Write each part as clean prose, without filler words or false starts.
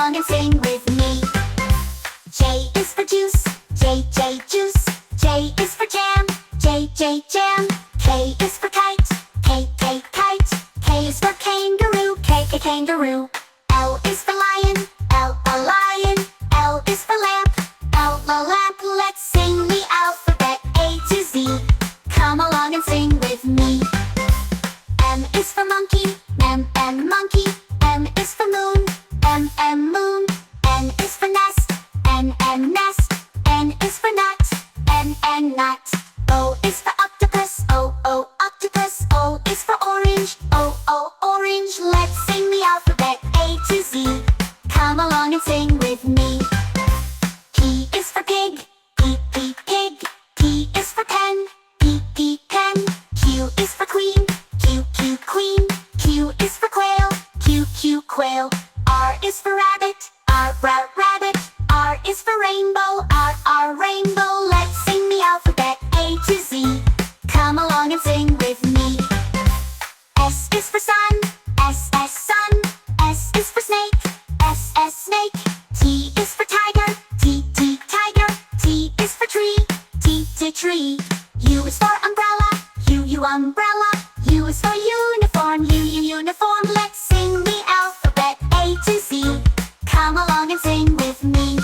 along and sing with me. J is for juice, J, juice. J is for jam, J, jam. K is for kite, K, kite. K is for kangaroo, K, kangaroo. L is for lion, L, lion. L is for lamp, L, lamp. Let's sing the alphabet A to Z. Come along and sing with me. M is for monkey, M, monkey. M is for moon, M, moon. N is for nest, N, nest. N is for nut, N, nut. O is for octopus, O, octopus. O is for orange, O, orange. Let's sing the alphabet A to Z. Come along and sing with me. P is for pig, P, pig. P is for pen, P, pen. Q is for queen, Q, queen. Q is for quail, Q, quail. R is for rabbit, R, rabbit. R is for rainbow, R, rainbow. Let's sing the alphabet A to Z. Come along and sing with me. S is for sun, S, sun. S is for snake, S, snake. T is for tiger, T, tiger. T is for tree, T, tree. U is for umbrella, U, umbrella. U is for uniform, U, uniform. Let's sing the alphabet A to Z. Come along and sing with me.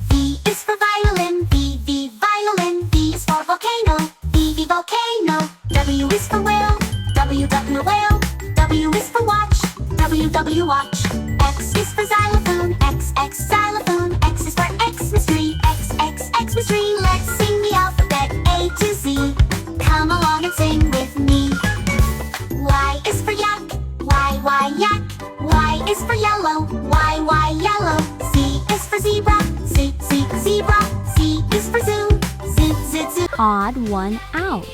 V is for violin, V, violin. V is for volcano, V, volcano. W is for whale, W, whale. W is for watch, W, watch. X is for xylophone, X, xylophone. X is for Xmas tree, X, Xmas tree. Let's sing the alphabet A to Z. Come along and sing with me. Y is for yak, Y, yak. Y is for yellow, Y, yellow. Z is for zebra, Z, zebra. Z is for zoo, Z, zoo. Odd one out.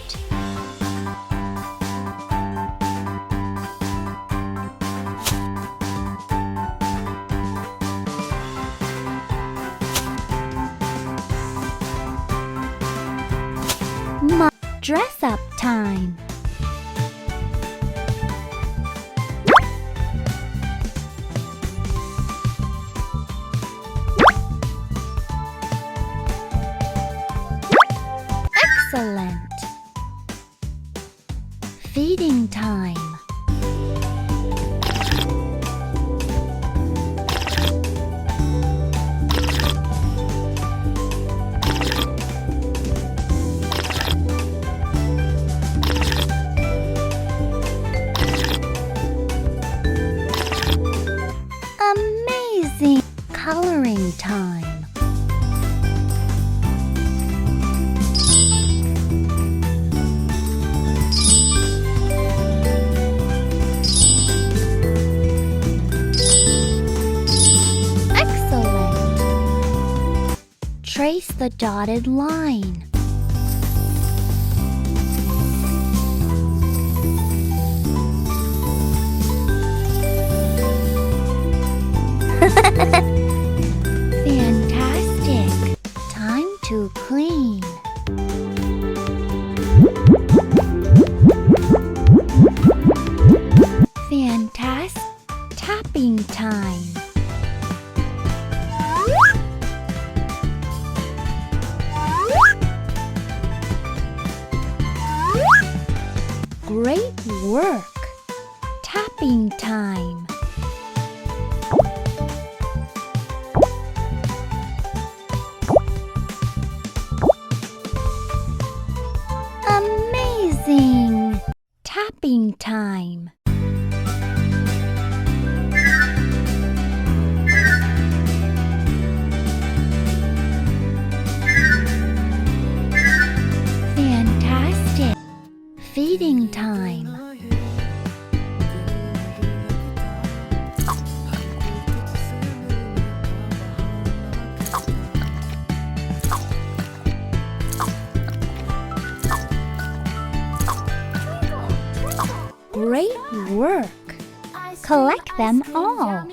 Dress up time. Excellent. Feeding time. Amazing. Coloring time. Trace the dotted line. Fantastic! Time to clean. Fantastic! Tapping time. Great work! Tapping time. Amazing! Tapping time. Fantastic! Feeding time. Great work! Collect them all.